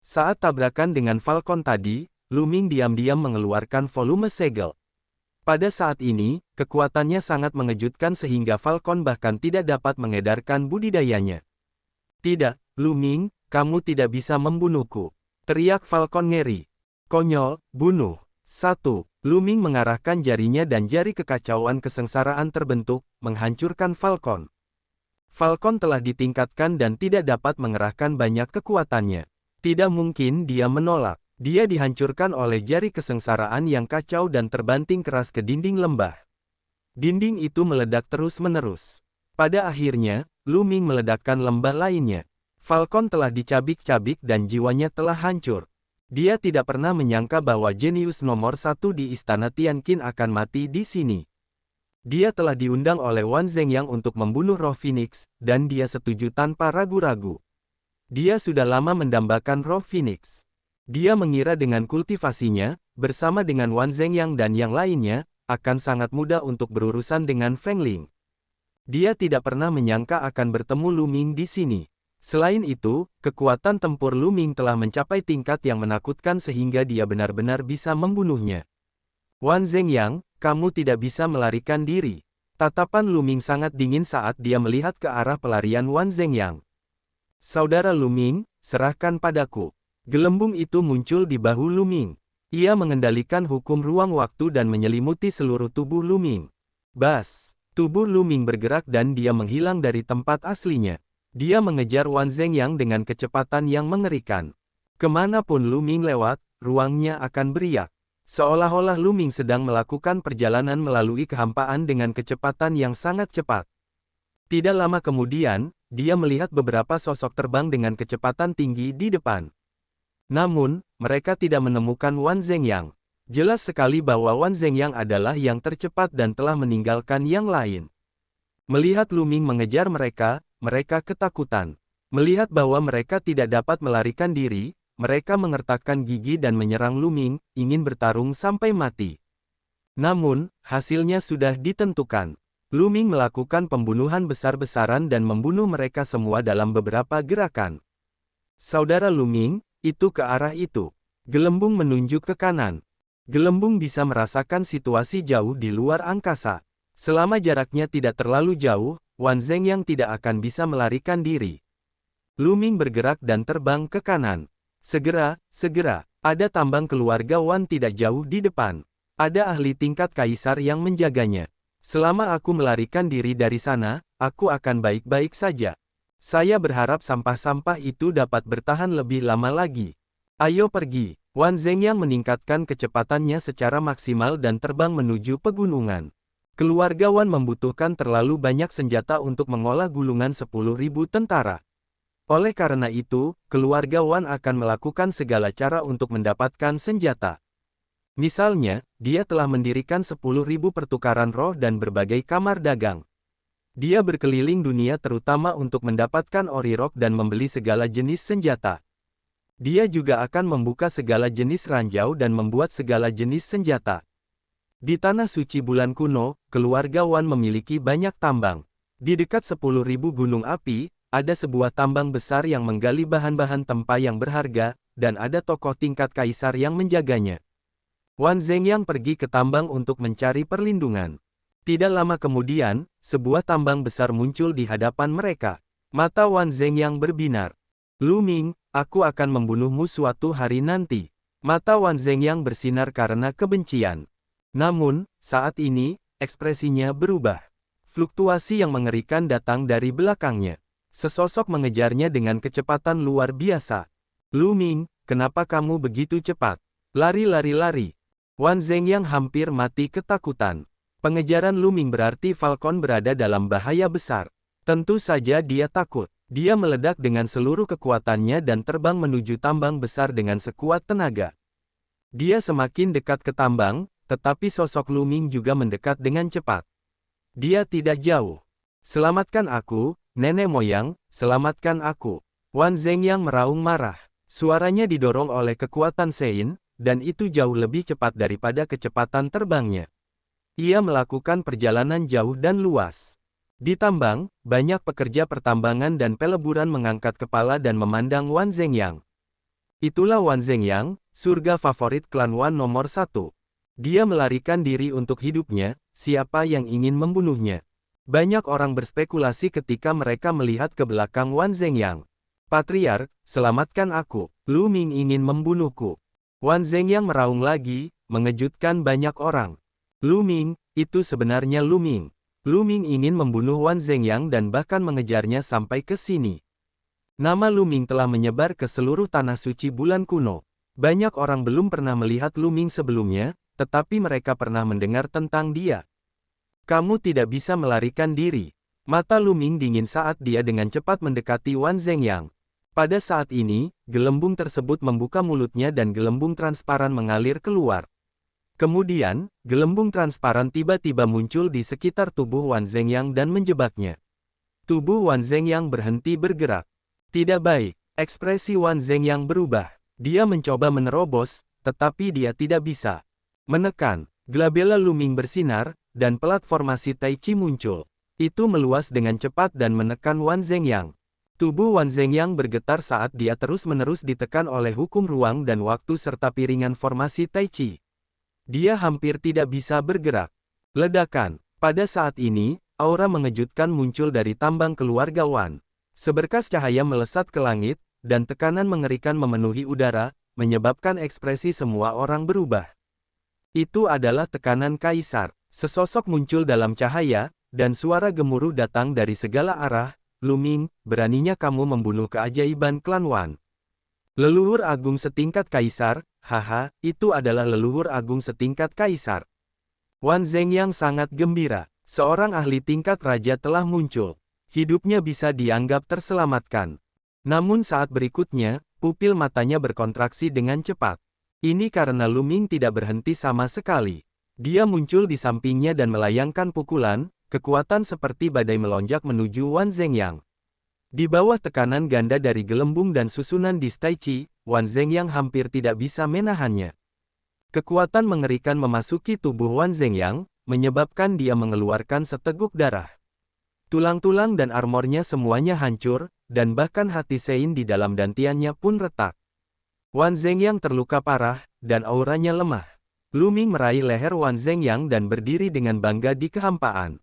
Saat tabrakan dengan Falcon tadi, Lu Ming diam-diam mengeluarkan volume segel. Pada saat ini, kekuatannya sangat mengejutkan sehingga Falcon bahkan tidak dapat mengedarkan budidayanya. Tidak, Lu Ming, kamu tidak bisa membunuhku. Teriak Falcon ngeri. Konyol, bunuh. 1. Lu Ming mengarahkan jarinya dan jari kekacauan kesengsaraan terbentuk, menghancurkan Falcon. Falcon telah ditingkatkan dan tidak dapat mengerahkan banyak kekuatannya. Tidak mungkin dia menolak. Dia dihancurkan oleh jari kesengsaraan yang kacau dan terbanting keras ke dinding lembah. Dinding itu meledak terus-menerus. Pada akhirnya, Lu Ming meledakkan lembah lainnya. Falcon telah dicabik-cabik dan jiwanya telah hancur. Dia tidak pernah menyangka bahwa jenius nomor 1 di Istana Tianqin akan mati di sini. Dia telah diundang oleh Wan Zhengyang untuk membunuh roh Phoenix, dan dia setuju tanpa ragu-ragu. Dia sudah lama mendambakan roh Phoenix. Dia mengira dengan kultivasinya, bersama dengan Wan Zhengyang dan yang lainnya, akan sangat mudah untuk berurusan dengan Feng Ling. Dia tidak pernah menyangka akan bertemu Lu Ming di sini. Selain itu, kekuatan tempur Lu Ming telah mencapai tingkat yang menakutkan sehingga dia benar-benar bisa membunuhnya. Wan Zhengyang, kamu tidak bisa melarikan diri. Tatapan Lu Ming sangat dingin saat dia melihat ke arah pelarian Wan Zhengyang. Saudara Lu Ming, serahkan padaku. Gelembung itu muncul di bahu Lu Ming. Ia mengendalikan hukum ruang waktu dan menyelimuti seluruh tubuh Lu Ming. Bas! Tubuh Lu Ming bergerak dan dia menghilang dari tempat aslinya. Dia mengejar Wan Zhengyang dengan kecepatan yang mengerikan. Kemanapun Lu Ming lewat, ruangnya akan beriak. Seolah-olah Lu Ming sedang melakukan perjalanan melalui kehampaan dengan kecepatan yang sangat cepat. Tidak lama kemudian, dia melihat beberapa sosok terbang dengan kecepatan tinggi di depan. Namun, mereka tidak menemukan Wan Zhengyang. Jelas sekali bahwa Wan Zhengyang adalah yang tercepat dan telah meninggalkan yang lain. Melihat Lu Ming mengejar mereka, mereka ketakutan. Melihat bahwa mereka tidak dapat melarikan diri, mereka mengertakkan gigi dan menyerang Lu Ming, ingin bertarung sampai mati. Namun, hasilnya sudah ditentukan. Lu Ming melakukan pembunuhan besar-besaran dan membunuh mereka semua dalam beberapa gerakan. Saudara Lu Ming, itu ke arah itu. Gelembung menunjuk ke kanan. Gelembung bisa merasakan situasi jauh di luar angkasa. Selama jaraknya tidak terlalu jauh, Wan Zhengyang tidak akan bisa melarikan diri. Lu Ming bergerak dan terbang ke kanan. Segera, ada tambang keluarga Wan tidak jauh di depan. Ada ahli tingkat kaisar yang menjaganya. Selama aku melarikan diri dari sana, aku akan baik-baik saja. Saya berharap sampah-sampah itu dapat bertahan lebih lama lagi. Ayo pergi. Wan Zhengyang meningkatkan kecepatannya secara maksimal dan terbang menuju pegunungan. Keluarga Wan membutuhkan terlalu banyak senjata untuk mengolah gulungan 10.000 tentara. Oleh karena itu, keluarga Wan akan melakukan segala cara untuk mendapatkan senjata. Misalnya, dia telah mendirikan 10.000 pertukaran roh dan berbagai kamar dagang. Dia berkeliling dunia terutama untuk mendapatkan ori roh dan membeli segala jenis senjata. Dia juga akan membuka segala jenis ranjau dan membuat segala jenis senjata. Di Tanah Suci Bulan Kuno, keluarga Wan memiliki banyak tambang. Di dekat 10.000 gunung api, ada sebuah tambang besar yang menggali bahan-bahan tempa yang berharga, dan ada tokoh tingkat kaisar yang menjaganya. Wan Zhengyang pergi ke tambang untuk mencari perlindungan. Tidak lama kemudian, sebuah tambang besar muncul di hadapan mereka. Mata Wan Zhengyang berbinar. Lu Ming, aku akan membunuhmu suatu hari nanti. Mata Wan Zhengyang bersinar karena kebencian. Namun, saat ini, ekspresinya berubah. Fluktuasi yang mengerikan datang dari belakangnya. Sesosok mengejarnya dengan kecepatan luar biasa. Lu Ming, kenapa kamu begitu cepat? Lari. Wan Zhengyang hampir mati ketakutan. Pengejaran Lu Ming berarti Falcon berada dalam bahaya besar. Tentu saja dia takut. Dia meledak dengan seluruh kekuatannya dan terbang menuju tambang besar dengan sekuat tenaga. Dia semakin dekat ke tambang, tetapi sosok Lu Ming juga mendekat dengan cepat. Dia tidak jauh. Selamatkan aku, nenek moyang, selamatkan aku. Wan Zhengyang meraung marah. Suaranya didorong oleh kekuatan Sein, dan itu jauh lebih cepat daripada kecepatan terbangnya. Ia melakukan perjalanan jauh dan luas. Di tambang, banyak pekerja pertambangan dan peleburan mengangkat kepala dan memandang Wan Zhengyang. Itulah Wan Zhengyang, surga favorit klan Wan nomor 1. Dia melarikan diri untuk hidupnya, siapa yang ingin membunuhnya? Banyak orang berspekulasi ketika mereka melihat ke belakang Wan Zhengyang. Patriark, selamatkan aku, Lu Ming ingin membunuhku. Wan Zhengyang meraung lagi, mengejutkan banyak orang. Lu Ming, itu sebenarnya Lu Ming. Lu Ming ingin membunuh Wan Zhengyang dan bahkan mengejarnya sampai ke sini. Nama Lu Ming telah menyebar ke seluruh tanah suci bulan kuno. Banyak orang belum pernah melihat Lu Ming sebelumnya, tetapi mereka pernah mendengar tentang dia. Kamu tidak bisa melarikan diri. Mata Lu Ming dingin saat dia dengan cepat mendekati Wan Zhengyang. Pada saat ini, gelembung tersebut membuka mulutnya dan gelembung transparan mengalir keluar. Kemudian, gelembung transparan tiba-tiba muncul di sekitar tubuh Wan Zhengyang dan menjebaknya. Tubuh Wan Zhengyang berhenti bergerak. Tidak baik, ekspresi Wan Zhengyang berubah. Dia mencoba menerobos, tetapi dia tidak bisa. Menekan, glabella Lu Ming bersinar, dan platformasi Tai Chi muncul. Itu meluas dengan cepat dan menekan Wan Zhengyang. Tubuh Wan Zhengyang bergetar saat dia terus-menerus ditekan oleh hukum ruang dan waktu serta piringan formasi Tai Chi. Dia hampir tidak bisa bergerak. Ledakan. Pada saat ini, aura mengejutkan muncul dari tambang keluarga Wan. Seberkas cahaya melesat ke langit, dan tekanan mengerikan memenuhi udara, menyebabkan ekspresi semua orang berubah. Itu adalah tekanan kaisar. Sesosok muncul dalam cahaya, dan suara gemuruh datang dari segala arah. Lu Ming, beraninya kamu membunuh keajaiban klan Wan. Leluhur agung setingkat kaisar, haha, itu adalah leluhur agung setingkat kaisar. Wan Zhengyang sangat gembira. Seorang ahli tingkat raja telah muncul. Hidupnya bisa dianggap terselamatkan. Namun saat berikutnya, pupil matanya berkontraksi dengan cepat. Ini karena Lu Ming tidak berhenti sama sekali. Dia muncul di sampingnya dan melayangkan pukulan, kekuatan seperti badai melonjak menuju Wan Zhengyang. Di bawah tekanan ganda dari gelembung dan susunan di Tai Chi, Wan Zhengyang hampir tidak bisa menahannya. Kekuatan mengerikan memasuki tubuh Wan Zhengyang, menyebabkan dia mengeluarkan seteguk darah. Tulang-tulang dan armornya semuanya hancur, dan bahkan hati Sein di dalam dantiannya pun retak. Wan Zhengyang terluka parah, dan auranya lemah. Lu Ming meraih leher Wan Zhengyang dan berdiri dengan bangga di kehampaan.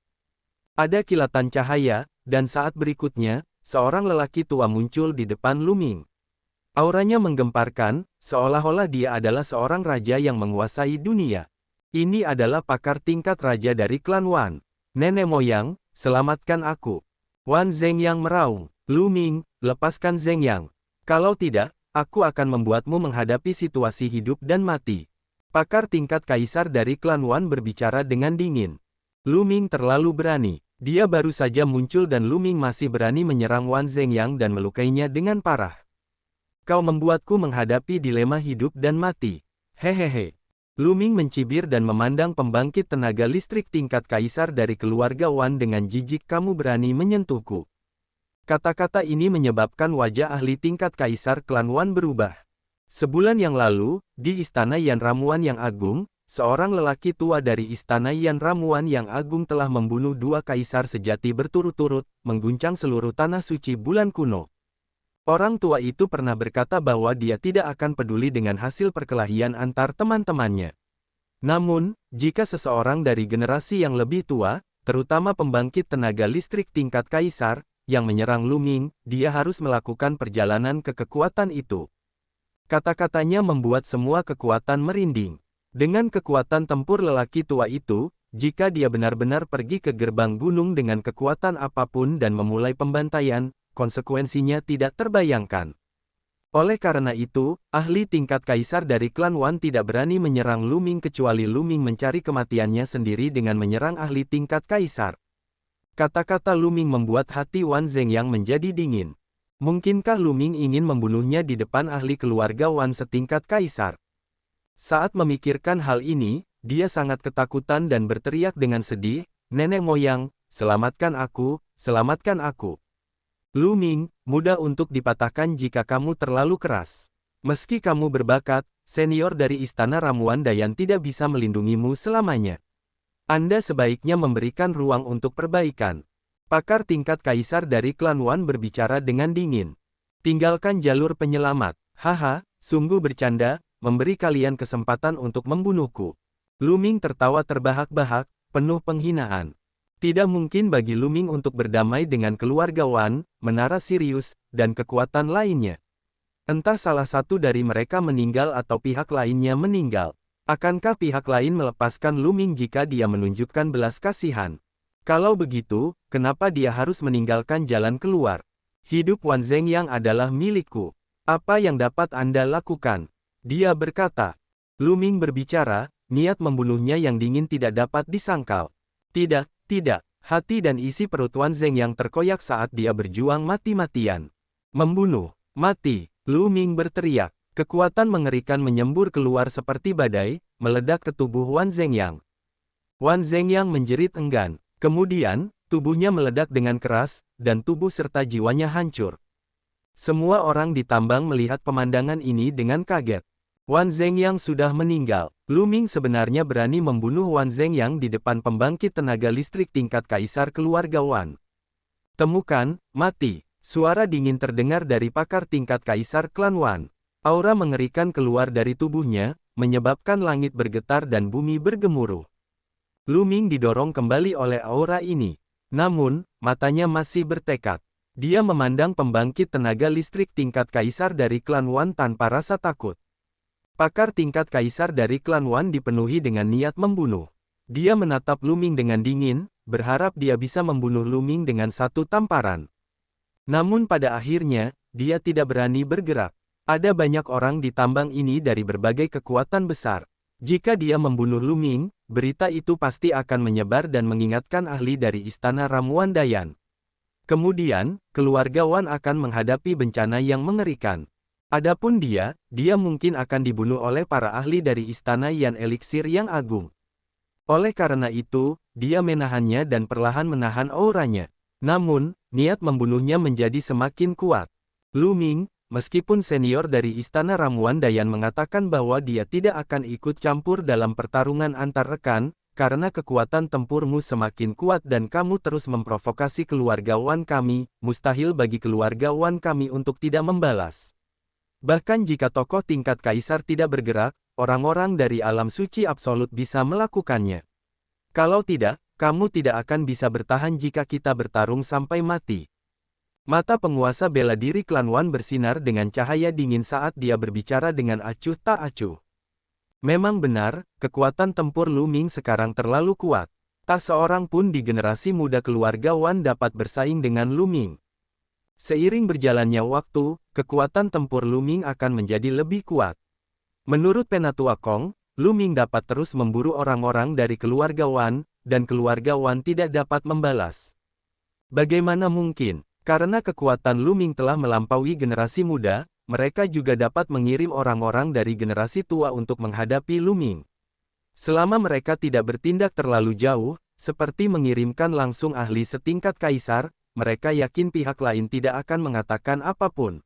Ada kilatan cahaya, dan saat berikutnya, seorang lelaki tua muncul di depan Lu Ming. Auranya menggemparkan, seolah-olah dia adalah seorang raja yang menguasai dunia. Ini adalah pakar tingkat raja dari klan Wan. Nenek moyang, selamatkan aku. Wan Zhengyang meraung. Lu Ming, lepaskan Zhengyang. Kalau tidak, aku akan membuatmu menghadapi situasi hidup dan mati. Pakar tingkat kaisar dari klan Wan berbicara dengan dingin. Lu Ming terlalu berani. Dia baru saja muncul dan Lu Ming masih berani menyerang Wan Zhengyang dan melukainya dengan parah. Kau membuatku menghadapi dilema hidup dan mati. Hehehe. Lu Ming mencibir dan memandang pembangkit tenaga listrik tingkat kaisar dari keluarga Wan dengan jijik. Kamu berani menyentuhku. Kata-kata ini menyebabkan wajah ahli tingkat kaisar klan Wan berubah. Sebulan yang lalu, di Istana Yan Ramuan yang Agung, seorang lelaki tua dari Istana Yan Ramuan yang Agung telah membunuh dua kaisar sejati berturut-turut, mengguncang seluruh tanah suci bulan kuno. Orang tua itu pernah berkata bahwa dia tidak akan peduli dengan hasil perkelahian antar teman-temannya. Namun, jika seseorang dari generasi yang lebih tua, terutama pembangkit tenaga listrik tingkat kaisar, yang menyerang Lu Ming, dia harus melakukan perjalanan ke kekuatan itu. Kata-katanya membuat semua kekuatan merinding. Dengan kekuatan tempur lelaki tua itu, jika dia benar-benar pergi ke gerbang gunung dengan kekuatan apapun dan memulai pembantaian, konsekuensinya tidak terbayangkan. Oleh karena itu, ahli tingkat kaisar dari klan Wan tidak berani menyerang Lu Ming kecuali Lu Ming mencari kematiannya sendiri dengan menyerang ahli tingkat kaisar. Kata-kata Lu Ming membuat hati Wan Zhengyang menjadi dingin. Mungkinkah Lu Ming ingin membunuhnya di depan ahli keluarga Wan setingkat kaisar? Saat memikirkan hal ini, dia sangat ketakutan dan berteriak dengan sedih, "Nenek moyang, selamatkan aku, selamatkan aku." Lu Ming, mudah untuk dipatahkan jika kamu terlalu keras. Meski kamu berbakat, senior dari Istana Ramuan Dayan tidak bisa melindungimu selamanya. Anda sebaiknya memberikan ruang untuk perbaikan. Pakar tingkat kaisar dari klan Wan berbicara dengan dingin. Tinggalkan jalur penyelamat. Haha, Sungguh bercanda, memberi kalian kesempatan untuk membunuhku. Lu Ming tertawa terbahak-bahak, penuh penghinaan. Tidak mungkin bagi Lu Ming untuk berdamai dengan keluarga Wan, menara Sirius, dan kekuatan lainnya. Entah salah satu dari mereka meninggal atau pihak lainnya meninggal. Akankah pihak lain melepaskan Lu Ming jika dia menunjukkan belas kasihan? Kalau begitu, kenapa dia harus meninggalkan jalan keluar? Hidup Wan Zhengyang adalah milikku. Apa yang dapat Anda lakukan? Dia berkata. Lu Ming berbicara, niat membunuhnya yang dingin tidak dapat disangkal. Tidak, tidak. Hati dan isi perut Wan Zhengyang terkoyak saat dia berjuang mati-matian. Membunuh, mati. Lu Ming berteriak. Kekuatan mengerikan menyembur keluar seperti badai, meledak ke tubuh Wan Zhengyang. Wan Zhengyang menjerit enggan. Kemudian, tubuhnya meledak dengan keras, dan tubuh serta jiwanya hancur. Semua orang di tambang melihat pemandangan ini dengan kaget. Wan Zhengyang sudah meninggal. Lu Ming sebenarnya berani membunuh Wan Zhengyang di depan pembangkit tenaga listrik tingkat kaisar keluarga Wan. Temukan, mati. Suara dingin terdengar dari pakar tingkat kaisar klan Wan. Aura mengerikan keluar dari tubuhnya, menyebabkan langit bergetar dan bumi bergemuruh. Lu Ming didorong kembali oleh aura ini. Namun, matanya masih bertekad. Dia memandang pembangkit tenaga listrik tingkat kaisar dari klan Wan tanpa rasa takut. Pakar tingkat kaisar dari klan Wan dipenuhi dengan niat membunuh. Dia menatap Lu Ming dengan dingin, berharap dia bisa membunuh Lu Ming dengan satu tamparan. Namun pada akhirnya, dia tidak berani bergerak. Ada banyak orang di tambang ini dari berbagai kekuatan besar. Jika dia membunuh Lu Ming, berita itu pasti akan menyebar dan mengingatkan ahli dari istana ramuan Dayan. Kemudian, keluarga Wan akan menghadapi bencana yang mengerikan. Adapun dia mungkin akan dibunuh oleh para ahli dari istana Yan Eliksir yang agung. Oleh karena itu, dia menahannya dan perlahan menahan auranya. Namun, niat membunuhnya menjadi semakin kuat. Lu Ming, meskipun senior dari istana ramuan Dayan mengatakan bahwa dia tidak akan ikut campur dalam pertarungan antar rekan, karena kekuatan tempurmu semakin kuat dan kamu terus memprovokasi keluarga Wan kami, mustahil bagi keluarga Wan kami untuk tidak membalas. Bahkan jika tokoh tingkat kaisar tidak bergerak, orang-orang dari alam suci absolut bisa melakukannya. Kalau tidak, kamu tidak akan bisa bertahan jika kita bertarung sampai mati. Mata penguasa bela diri klan Wan bersinar dengan cahaya dingin saat dia berbicara dengan acuh tak acuh. Memang benar, kekuatan tempur Lu Ming sekarang terlalu kuat. Tak seorang pun di generasi muda keluarga Wan dapat bersaing dengan Lu Ming. Seiring berjalannya waktu, kekuatan tempur Lu Ming akan menjadi lebih kuat. Menurut Penatua Kong, Lu Ming dapat terus memburu orang-orang dari keluarga Wan, dan keluarga Wan tidak dapat membalas. Bagaimana mungkin? Karena kekuatan Lu Ming telah melampaui generasi muda, mereka juga dapat mengirim orang-orang dari generasi tua untuk menghadapi Lu Ming. Selama mereka tidak bertindak terlalu jauh, seperti mengirimkan langsung ahli setingkat kaisar, mereka yakin pihak lain tidak akan mengatakan apapun.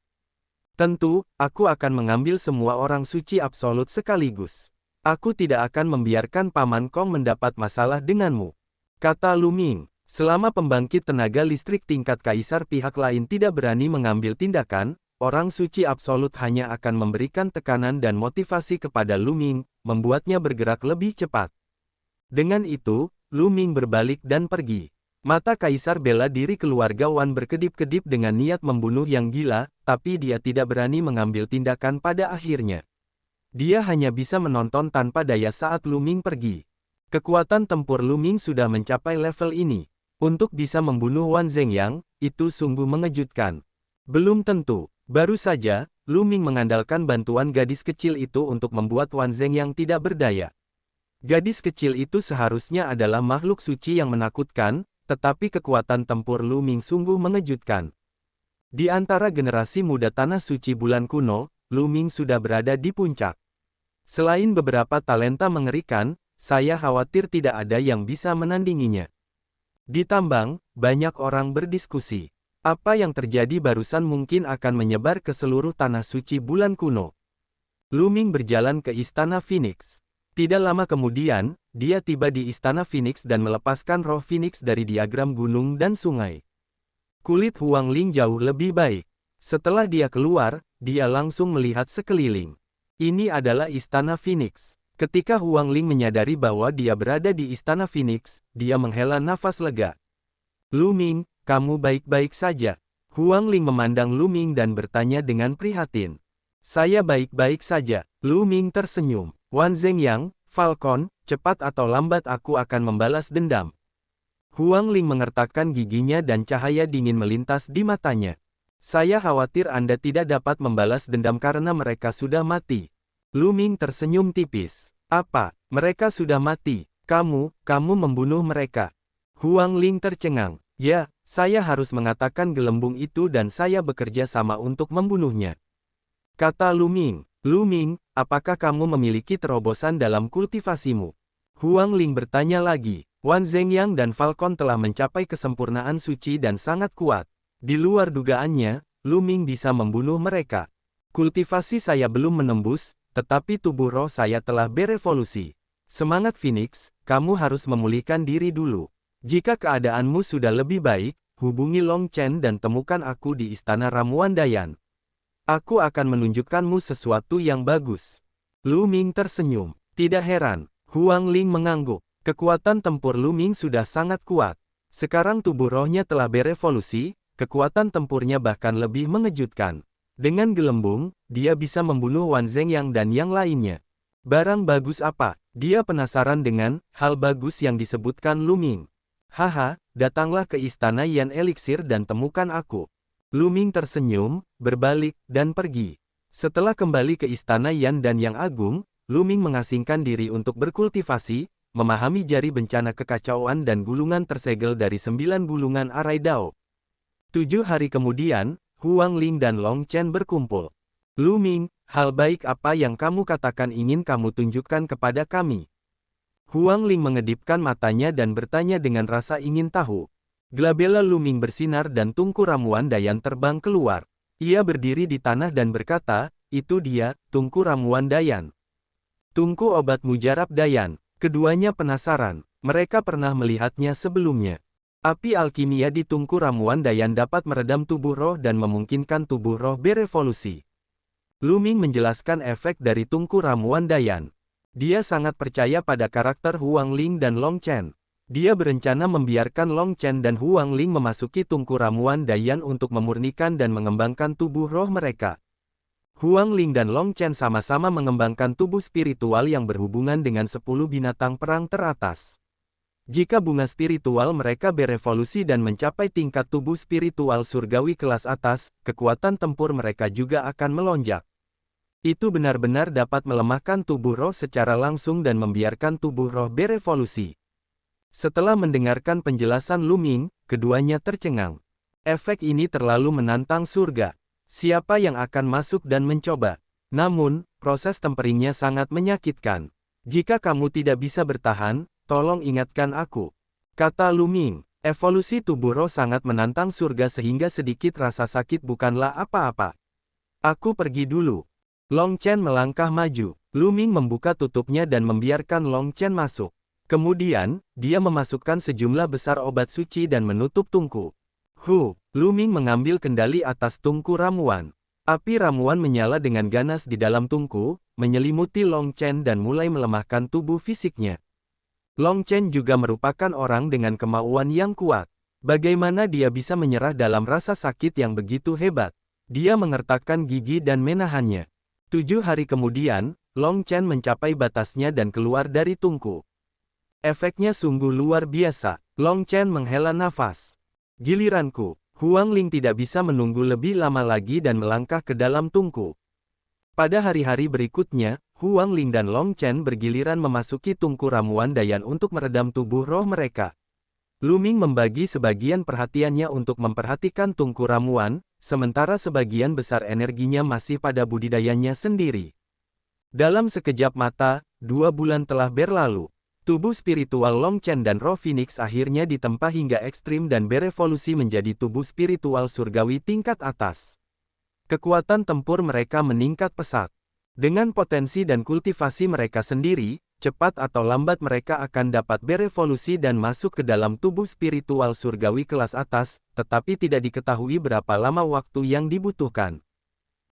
Tentu, aku akan mengambil semua orang suci absolut sekaligus. Aku tidak akan membiarkan Paman Kong mendapat masalah denganmu. Kata Lu Ming, selama pembangkit tenaga listrik tingkat kaisar pihak lain tidak berani mengambil tindakan, orang suci absolut hanya akan memberikan tekanan dan motivasi kepada Lu Ming, membuatnya bergerak lebih cepat. Dengan itu, Lu Ming berbalik dan pergi. Mata kaisar bela diri keluarga Wan berkedip-kedip dengan niat membunuh yang gila, tapi dia tidak berani mengambil tindakan pada akhirnya. Dia hanya bisa menonton tanpa daya saat Lu Ming pergi. Kekuatan tempur Lu Ming sudah mencapai level ini. Untuk bisa membunuh Wan Zhengyang, itu sungguh mengejutkan. Belum tentu. Baru saja, Lu Ming mengandalkan bantuan gadis kecil itu untuk membuat Wan Zhengyang tidak berdaya. Gadis kecil itu seharusnya adalah makhluk suci yang menakutkan, tetapi kekuatan tempur Lu Ming sungguh mengejutkan. Di antara generasi muda tanah suci bulan kuno, Lu Ming sudah berada di puncak. Selain beberapa talenta mengerikan, saya khawatir tidak ada yang bisa menandinginya. Di tambang, banyak orang berdiskusi. Apa yang terjadi barusan mungkin akan menyebar ke seluruh tanah suci bulan kuno. Lu Ming berjalan ke Istana Phoenix. Tidak lama kemudian, dia tiba di Istana Phoenix dan melepaskan roh Phoenix dari diagram gunung dan sungai. Kulit Huang Ling jauh lebih baik. Setelah dia keluar, dia langsung melihat sekeliling. Ini adalah Istana Phoenix. Ketika Huang Ling menyadari bahwa dia berada di Istana Phoenix, dia menghela nafas lega. Lu Ming, kamu baik-baik saja? Huang Ling memandang Lu Ming dan bertanya dengan prihatin. Saya baik-baik saja. Lu Ming tersenyum. Wan Zhengyang, Falcon, cepat atau lambat aku akan membalas dendam. Huang Ling mengertakkan giginya dan cahaya dingin melintas di matanya. Saya khawatir Anda tidak dapat membalas dendam karena mereka sudah mati. Lu Ming tersenyum tipis. Apa, mereka sudah mati? Kamu membunuh mereka. Huang Ling tercengang. Ya, saya harus mengatakan gelembung itu dan saya bekerja sama untuk membunuhnya. Kata Lu Ming. Lu Ming, apakah kamu memiliki terobosan dalam kultivasimu? Huang Ling bertanya lagi. Wan Zhengyang dan Falcon telah mencapai kesempurnaan suci dan sangat kuat. Di luar dugaannya, Lu Ming bisa membunuh mereka. Kultivasi saya belum menembus, tetapi tubuh roh saya telah berevolusi. Semangat Phoenix, kamu harus memulihkan diri dulu. Jika keadaanmu sudah lebih baik, hubungi Long Chen dan temukan aku di Istana Ramuan Dayan. Aku akan menunjukkanmu sesuatu yang bagus. Lu Ming tersenyum. Tidak heran, Huang Ling mengangguk. Kekuatan tempur Lu Ming sudah sangat kuat. Sekarang tubuh rohnya telah berevolusi, kekuatan tempurnya bahkan lebih mengejutkan. Dengan gelembung, dia bisa membunuh Wan Zhengyang dan yang lainnya. Barang bagus apa? Dia penasaran dengan hal bagus yang disebutkan Lu Ming. Haha, datanglah ke Istana Yan Elixir dan temukan aku. Lu Ming tersenyum, berbalik, dan pergi. Setelah kembali ke Istana Yan dan Yang Agung, Lu Ming mengasingkan diri untuk berkultivasi, memahami jari bencana kekacauan dan gulungan tersegel dari 9 gulungan arai Dao. 7 hari kemudian, Huang Ling dan Long Chen berkumpul. Lu Ming, hal baik apa yang kamu katakan ingin kamu tunjukkan kepada kami? Huang Ling mengedipkan matanya dan bertanya dengan rasa ingin tahu. Glabella Lu Ming bersinar dan tungku ramuan Dayan terbang keluar. Ia berdiri di tanah dan berkata, itu dia, tungku ramuan Dayan. Tungku obat mujarab Dayan. Keduanya penasaran, mereka pernah melihatnya sebelumnya. Api alkimia di tungku ramuan Dayan dapat meredam tubuh roh dan memungkinkan tubuh roh berevolusi. Lu Ming menjelaskan efek dari tungku ramuan Dayan. Dia sangat percaya pada karakter Huang Ling dan Long Chen. Dia berencana membiarkan Long Chen dan Huang Ling memasuki tungku ramuan Dayan untuk memurnikan dan mengembangkan tubuh roh mereka. Huang Ling dan Long Chen sama-sama mengembangkan tubuh spiritual yang berhubungan dengan 10 binatang perang teratas. Jika bunga spiritual mereka berevolusi dan mencapai tingkat tubuh spiritual surgawi kelas atas, kekuatan tempur mereka juga akan melonjak. Itu benar-benar dapat melemahkan tubuh roh secara langsung dan membiarkan tubuh roh berevolusi. Setelah mendengarkan penjelasan Lu Ming, keduanya tercengang. Efek ini terlalu menantang surga. Siapa yang akan masuk dan mencoba? Namun, proses temperingnya sangat menyakitkan. Jika kamu tidak bisa bertahan, tolong ingatkan aku. Kata Lu Ming, evolusi tubuh roh sangat menantang surga sehingga sedikit rasa sakit bukanlah apa-apa. Aku pergi dulu. Long Chen melangkah maju. Lu Ming membuka tutupnya dan membiarkan Long Chen masuk. Kemudian, dia memasukkan sejumlah besar obat suci dan menutup tungku. Lu Ming mengambil kendali atas tungku ramuan. Api ramuan menyala dengan ganas di dalam tungku, menyelimuti Long Chen dan mulai melemahkan tubuh fisiknya. Long Chen juga merupakan orang dengan kemauan yang kuat. Bagaimana dia bisa menyerah dalam rasa sakit yang begitu hebat? Dia mengertakkan gigi dan menahannya. 7 hari kemudian, Long Chen mencapai batasnya dan keluar dari tungku. Efeknya sungguh luar biasa. Long Chen menghela nafas. Giliranku. Huang Ling tidak bisa menunggu lebih lama lagi dan melangkah ke dalam tungku. Pada hari-hari berikutnya, Huang Ling dan Long Chen bergiliran memasuki tungku ramuan Dayan untuk meredam tubuh roh mereka. Lu Ming membagi sebagian perhatiannya untuk memperhatikan tungku ramuan, sementara sebagian besar energinya masih pada budidayanya sendiri. Dalam sekejap mata, 2 bulan telah berlalu. Tubuh spiritual Long Chen dan roh Phoenix akhirnya ditempa hingga ekstrim dan berevolusi menjadi tubuh spiritual surgawi tingkat atas. Kekuatan tempur mereka meningkat pesat. Dengan potensi dan kultivasi mereka sendiri, cepat atau lambat mereka akan dapat berevolusi dan masuk ke dalam tubuh spiritual surgawi kelas atas, tetapi tidak diketahui berapa lama waktu yang dibutuhkan.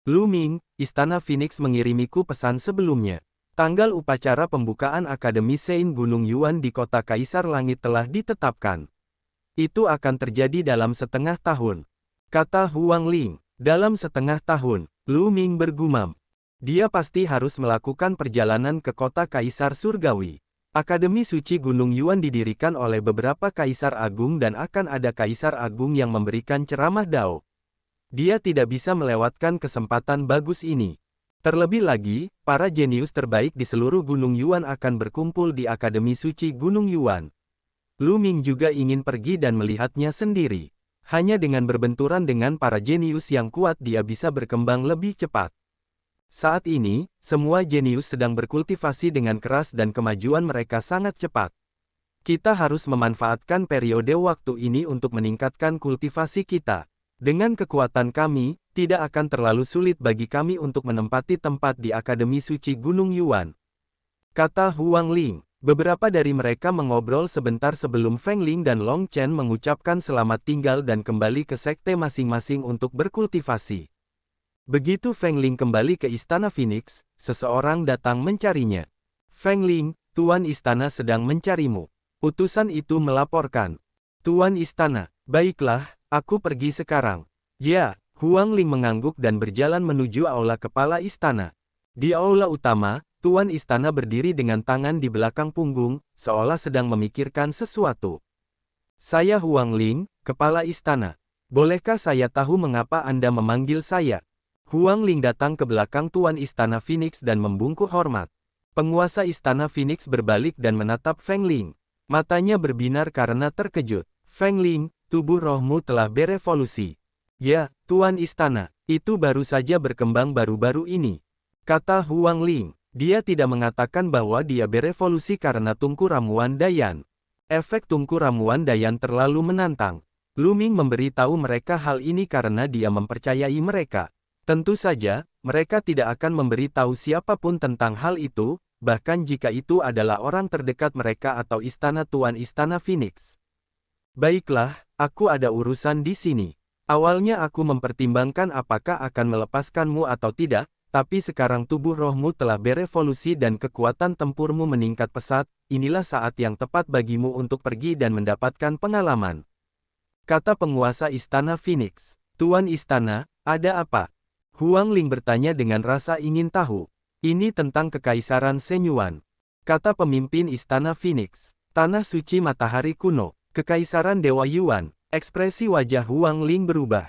Lu Ming, Istana Phoenix mengirimiku pesan sebelumnya. Tanggal upacara pembukaan Akademi Sein Gunung Yuan di Kota Kaisar Langit telah ditetapkan. Itu akan terjadi dalam setengah tahun, kata Huang Ling. Dalam setengah tahun, Lu Ming bergumam. Dia pasti harus melakukan perjalanan ke kota Kaisar Surgawi. Akademi Suci Gunung Yuan didirikan oleh beberapa Kaisar Agung dan akan ada Kaisar Agung yang memberikan ceramah Dao. Dia tidak bisa melewatkan kesempatan bagus ini. Terlebih lagi, para jenius terbaik di seluruh Gunung Yuan akan berkumpul di Akademi Suci Gunung Yuan. Lu Ming juga ingin pergi dan melihatnya sendiri. Hanya dengan berbenturan dengan para jenius yang kuat dia bisa berkembang lebih cepat. Saat ini, semua jenius sedang berkultivasi dengan keras dan kemajuan mereka sangat cepat. Kita harus memanfaatkan periode waktu ini untuk meningkatkan kultivasi kita. Dengan kekuatan kami, tidak akan terlalu sulit bagi kami untuk menempati tempat di Akademi Suci Gunung Yuan, kata Huang Ling. Beberapa dari mereka mengobrol sebentar sebelum Feng Ling dan Long Chen mengucapkan selamat tinggal dan kembali ke sekte masing-masing untuk berkultivasi. Begitu Feng Ling kembali ke Istana Phoenix, seseorang datang mencarinya. Feng Ling, Tuan Istana sedang mencarimu. Utusan itu melaporkan. Tuan Istana, baiklah, aku pergi sekarang. Ya, Huang Ling mengangguk dan berjalan menuju aula kepala istana. Di aula utama, Tuan Istana berdiri dengan tangan di belakang punggung, seolah sedang memikirkan sesuatu. Saya Huang Ling, kepala istana. Bolehkah saya tahu mengapa Anda memanggil saya? Huang Ling datang ke belakang Tuan Istana Phoenix dan membungkuk hormat. Penguasa Istana Phoenix berbalik dan menatap Feng Ling. Matanya berbinar karena terkejut. Feng Ling, tubuh rohmu telah berevolusi. Ya, Tuan Istana, itu baru saja berkembang baru-baru ini, kata Huang Ling. Dia tidak mengatakan bahwa dia berevolusi karena tungku ramuan Dayan. Efek tungku ramuan Dayan terlalu menantang. Lu Ming memberitahu mereka hal ini karena dia mempercayai mereka. Tentu saja, mereka tidak akan memberitahu siapapun tentang hal itu, bahkan jika itu adalah orang terdekat mereka atau istana Tuan Istana Phoenix. Baiklah, aku ada urusan di sini. Awalnya aku mempertimbangkan apakah akan melepaskanmu atau tidak, tapi sekarang tubuh rohmu telah berevolusi dan kekuatan tempurmu meningkat pesat, inilah saat yang tepat bagimu untuk pergi dan mendapatkan pengalaman, kata penguasa Istana Phoenix. Tuan Istana, ada apa? Huang Ling bertanya dengan rasa ingin tahu. Ini tentang Kekaisaran Shenyuan, kata pemimpin Istana Phoenix. Tanah Suci Matahari Kuno, Kekaisaran Dewa Yuan. Ekspresi wajah Huang Ling berubah.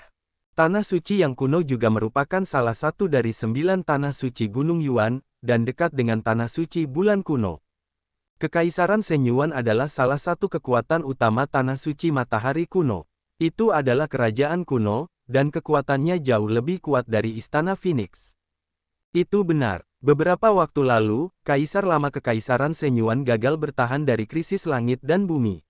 Tanah Suci yang kuno juga merupakan salah satu dari 9 Tanah Suci Gunung Yuan, dan dekat dengan Tanah Suci Bulan Kuno. Kekaisaran Shenyuan adalah salah satu kekuatan utama Tanah Suci Matahari Kuno. Itu adalah kerajaan kuno, dan kekuatannya jauh lebih kuat dari Istana Phoenix. Itu benar. Beberapa waktu lalu, Kaisar Lama Kekaisaran Shenyuan gagal bertahan dari krisis langit dan bumi.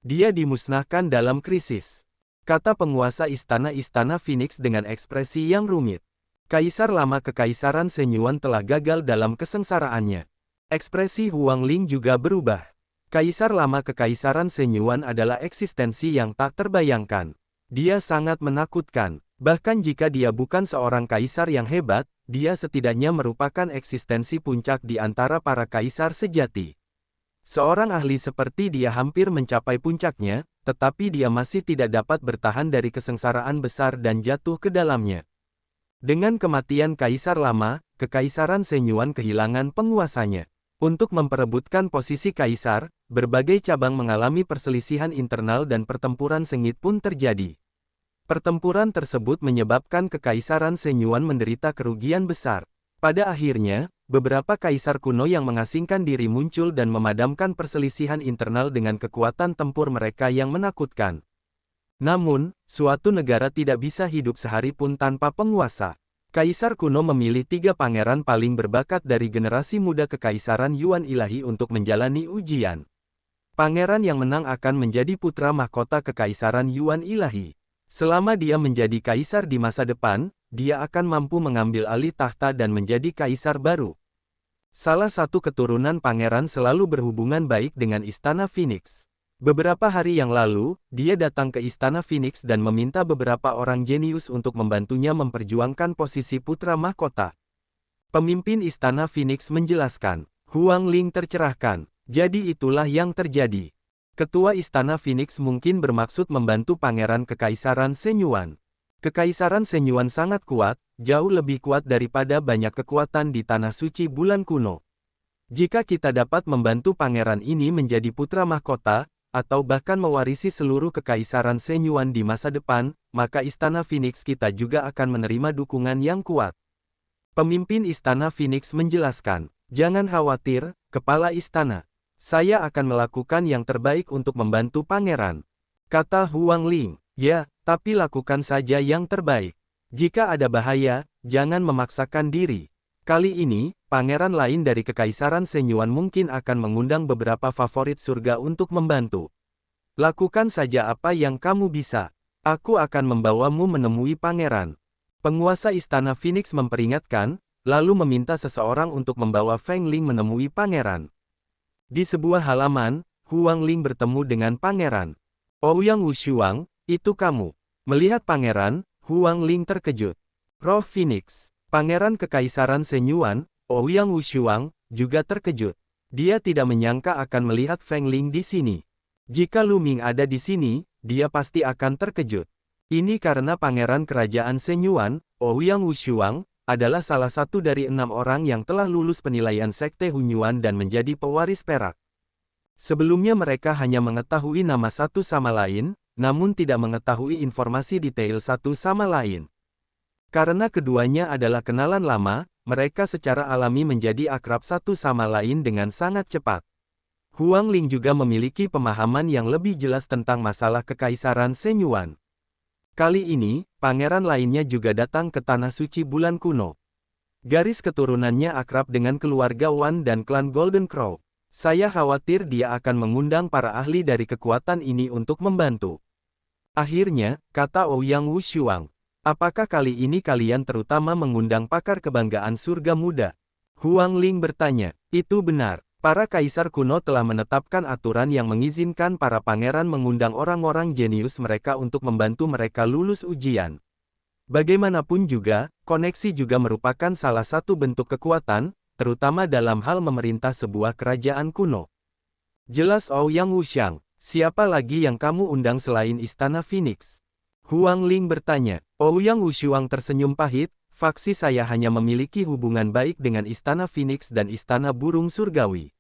Dia dimusnahkan dalam krisis, kata penguasa Istana Phoenix dengan ekspresi yang rumit. Kaisar Lama Kekaisaran Shenyuan telah gagal dalam kesengsaraannya. Ekspresi Huang Ling juga berubah. Kaisar Lama Kekaisaran Shenyuan adalah eksistensi yang tak terbayangkan. Dia sangat menakutkan. Bahkan jika dia bukan seorang kaisar yang hebat, dia setidaknya merupakan eksistensi puncak di antara para kaisar sejati. Seorang ahli seperti dia hampir mencapai puncaknya, tetapi dia masih tidak dapat bertahan dari kesengsaraan besar dan jatuh ke dalamnya. Dengan kematian Kaisar Lama, Kekaisaran Shenyuan kehilangan penguasanya. Untuk memperebutkan posisi kaisar, berbagai cabang mengalami perselisihan internal dan pertempuran sengit pun terjadi. Pertempuran tersebut menyebabkan Kekaisaran Shenyuan menderita kerugian besar. Pada akhirnya, beberapa kaisar kuno yang mengasingkan diri muncul dan memadamkan perselisihan internal dengan kekuatan tempur mereka yang menakutkan. Namun, suatu negara tidak bisa hidup sehari pun tanpa penguasa. Kaisar kuno memilih 3 pangeran paling berbakat dari generasi muda Kekaisaran Yuan Ilahi untuk menjalani ujian. Pangeran yang menang akan menjadi putra mahkota Kekaisaran Yuan Ilahi. Selama dia menjadi kaisar di masa depan, dia akan mampu mengambil alih tahta dan menjadi kaisar baru. Salah satu keturunan pangeran selalu berhubungan baik dengan Istana Phoenix. Beberapa hari yang lalu, dia datang ke Istana Phoenix dan meminta beberapa orang jenius untuk membantunya memperjuangkan posisi putra mahkota. Pemimpin Istana Phoenix menjelaskan. Huang Ling tercerahkan. Jadi itulah yang terjadi. Ketua Istana Phoenix mungkin bermaksud membantu Pangeran Kekaisaran Shenyuan. Kekaisaran Shenyuan sangat kuat, jauh lebih kuat daripada banyak kekuatan di Tanah Suci Bulan Kuno. Jika kita dapat membantu pangeran ini menjadi putra mahkota, atau bahkan mewarisi seluruh kekaisaran Shenyuan di masa depan, maka Istana Phoenix kita juga akan menerima dukungan yang kuat. Pemimpin Istana Phoenix menjelaskan, jangan khawatir, Kepala Istana. Saya akan melakukan yang terbaik untuk membantu pangeran. Kata Huang Ling, ya, tapi lakukan saja yang terbaik. Jika ada bahaya, jangan memaksakan diri. Kali ini, pangeran lain dari Kekaisaran Shenyuan mungkin akan mengundang beberapa favorit surga untuk membantu. Lakukan saja apa yang kamu bisa. Aku akan membawamu menemui pangeran. Penguasa Istana Phoenix memperingatkan, lalu meminta seseorang untuk membawa Feng Ling menemui pangeran. Di sebuah halaman, Huang Ling bertemu dengan pangeran. Ouyang Wushuang, itu kamu. Melihat pangeran, Huang Ling terkejut. Roh Phoenix. Pangeran Kekaisaran Shenyuan, Ouyang Wushuang, juga terkejut. Dia tidak menyangka akan melihat Feng Ling di sini. Jika Lu Ming ada di sini, dia pasti akan terkejut. Ini karena Pangeran Kerajaan Shenyuan, Ouyang Wushuang, adalah salah satu dari 6 orang yang telah lulus penilaian Sekte Hunyuan dan menjadi pewaris perak. Sebelumnya mereka hanya mengetahui nama satu sama lain, namun tidak mengetahui informasi detail satu sama lain. Karena keduanya adalah kenalan lama, mereka secara alami menjadi akrab satu sama lain dengan sangat cepat. Huang Ling juga memiliki pemahaman yang lebih jelas tentang masalah Kekaisaran Shenyuan. Kali ini, pangeran lainnya juga datang ke Tanah Suci Bulan Kuno. Garis keturunannya akrab dengan keluarga Wan dan klan Golden Crow. Saya khawatir dia akan mengundang para ahli dari kekuatan ini untuk membantu. Akhirnya, kata Ouyang Wushuang. Apakah kali ini kalian terutama mengundang pakar kebanggaan surga muda? Huang Ling bertanya. Itu benar. Para kaisar kuno telah menetapkan aturan yang mengizinkan para pangeran mengundang orang-orang jenius mereka untuk membantu mereka lulus ujian. Bagaimanapun juga, koneksi juga merupakan salah satu bentuk kekuatan, terutama dalam hal memerintah sebuah kerajaan kuno. Jelas Ouyang Wushuang, siapa lagi yang kamu undang selain Istana Phoenix? Huang Ling bertanya. Ouyang Wushuang tersenyum pahit, faksi saya hanya memiliki hubungan baik dengan Istana Phoenix dan Istana Burung Surgawi.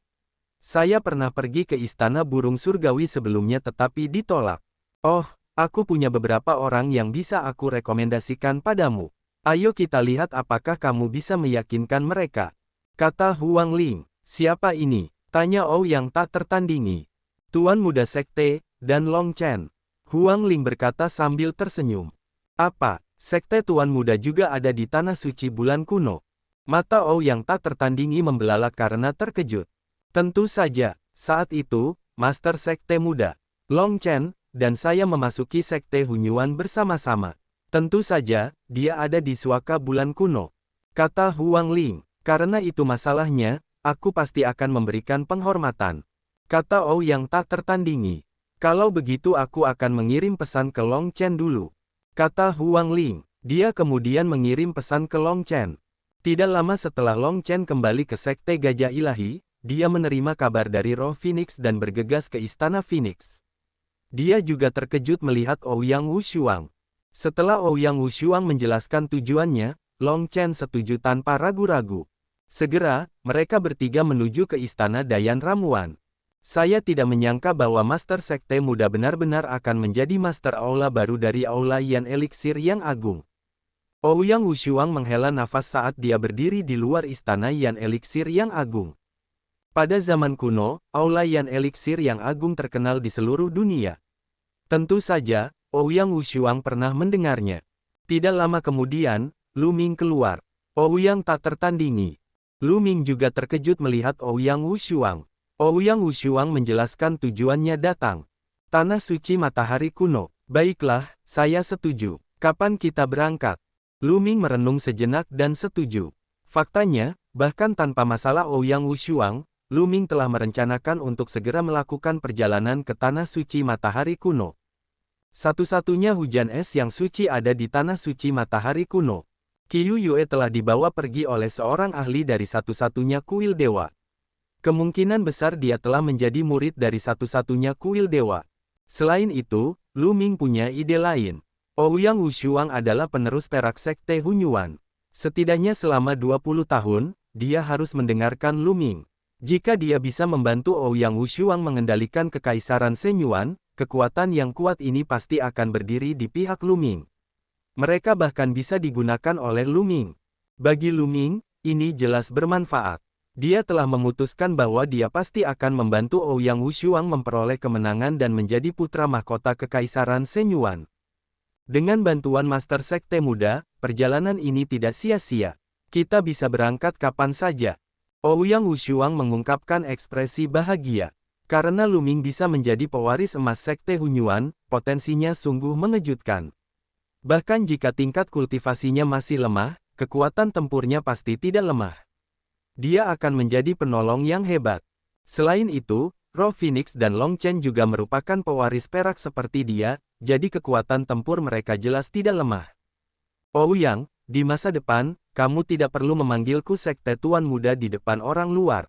Saya pernah pergi ke Istana Burung Surgawi sebelumnya tetapi ditolak. Oh, aku punya beberapa orang yang bisa aku rekomendasikan padamu. Ayo kita lihat apakah kamu bisa meyakinkan mereka. Kata Huang Ling. Siapa ini? Tanya Ouyang tak tertandingi. Tuan Muda Sekte, dan Long Chen. Huang Ling berkata sambil tersenyum. Apa, Sekte Tuan Muda juga ada di Tanah Suci Bulan Kuno? Mata Ouyang tak tertandingi membelalak karena terkejut. Tentu saja, saat itu, Master Sekte Muda, Long Chen, dan saya memasuki Sekte Hunyuan bersama-sama. Tentu saja, dia ada di Suaka Bulan Kuno. Kata Huang Ling, karena itu masalahnya, aku pasti akan memberikan penghormatan. Kata Ouyang tak tertandingi. Kalau begitu aku akan mengirim pesan ke Long Chen dulu. Kata Huang Ling. Dia kemudian mengirim pesan ke Long Chen. Tidak lama setelah Long Chen kembali ke Sekte Gajah Ilahi, dia menerima kabar dari Roh Phoenix dan bergegas ke Istana Phoenix. Dia juga terkejut melihat Ouyang Wushuang. Setelah Ouyang Wushuang menjelaskan tujuannya, Long Chen setuju tanpa ragu-ragu. Segera, mereka bertiga menuju ke Istana Dayan Ramuan. Saya tidak menyangka bahwa Master Sekte Muda benar-benar akan menjadi Master Aula baru dari Aula Yan Elixir yang agung. Ouyang Wushuang menghela nafas saat dia berdiri di luar Istana Yan Elixir yang agung. Pada zaman kuno, Aula Yan Elixir yang agung terkenal di seluruh dunia. Tentu saja, Ouyang Wushuang pernah mendengarnya. Tidak lama kemudian, Lu Ming keluar. Ouyang tak tertandingi. Lu Ming juga terkejut melihat Ouyang Wushuang. Ouyang Wushuang menjelaskan tujuannya datang. Tanah Suci Matahari Kuno. Baiklah, saya setuju. Kapan kita berangkat? Lu Ming merenung sejenak dan setuju. Faktanya, bahkan tanpa masalah Ouyang Wushuang, Lu Ming telah merencanakan untuk segera melakukan perjalanan ke Tanah Suci Matahari Kuno. Satu-satunya hujan es yang suci ada di Tanah Suci Matahari Kuno. Qiu Yue telah dibawa pergi oleh seorang ahli dari satu-satunya kuil dewa. Kemungkinan besar dia telah menjadi murid dari satu-satunya kuil dewa. Selain itu, Lu Ming punya ide lain. Ouyang Wushuang adalah penerus perak sekte Hunyuan. Setidaknya selama 20 tahun, dia harus mendengarkan Lu Ming. Jika dia bisa membantu Ouyang Wushuang mengendalikan kekaisaran Shenyuan, kekuatan yang kuat ini pasti akan berdiri di pihak Lu Ming. Mereka bahkan bisa digunakan oleh Lu Ming. Bagi Lu Ming, ini jelas bermanfaat. Dia telah memutuskan bahwa dia pasti akan membantu Ouyang Wushuang memperoleh kemenangan dan menjadi putra mahkota kekaisaran Shenyuan. Dengan bantuan Master Sekte Muda, perjalanan ini tidak sia-sia. Kita bisa berangkat kapan saja. Ouyang Wushuang mengungkapkan ekspresi bahagia. Karena Lu Ming bisa menjadi pewaris emas Sekte Hunyuan, potensinya sungguh mengejutkan. Bahkan jika tingkat kultivasinya masih lemah, kekuatan tempurnya pasti tidak lemah. Dia akan menjadi penolong yang hebat. Selain itu, Roh Phoenix dan Long Chen juga merupakan pewaris perak seperti dia, jadi kekuatan tempur mereka jelas tidak lemah. Ouyang, di masa depan, kamu tidak perlu memanggilku Sekte Tuan Muda di depan orang luar.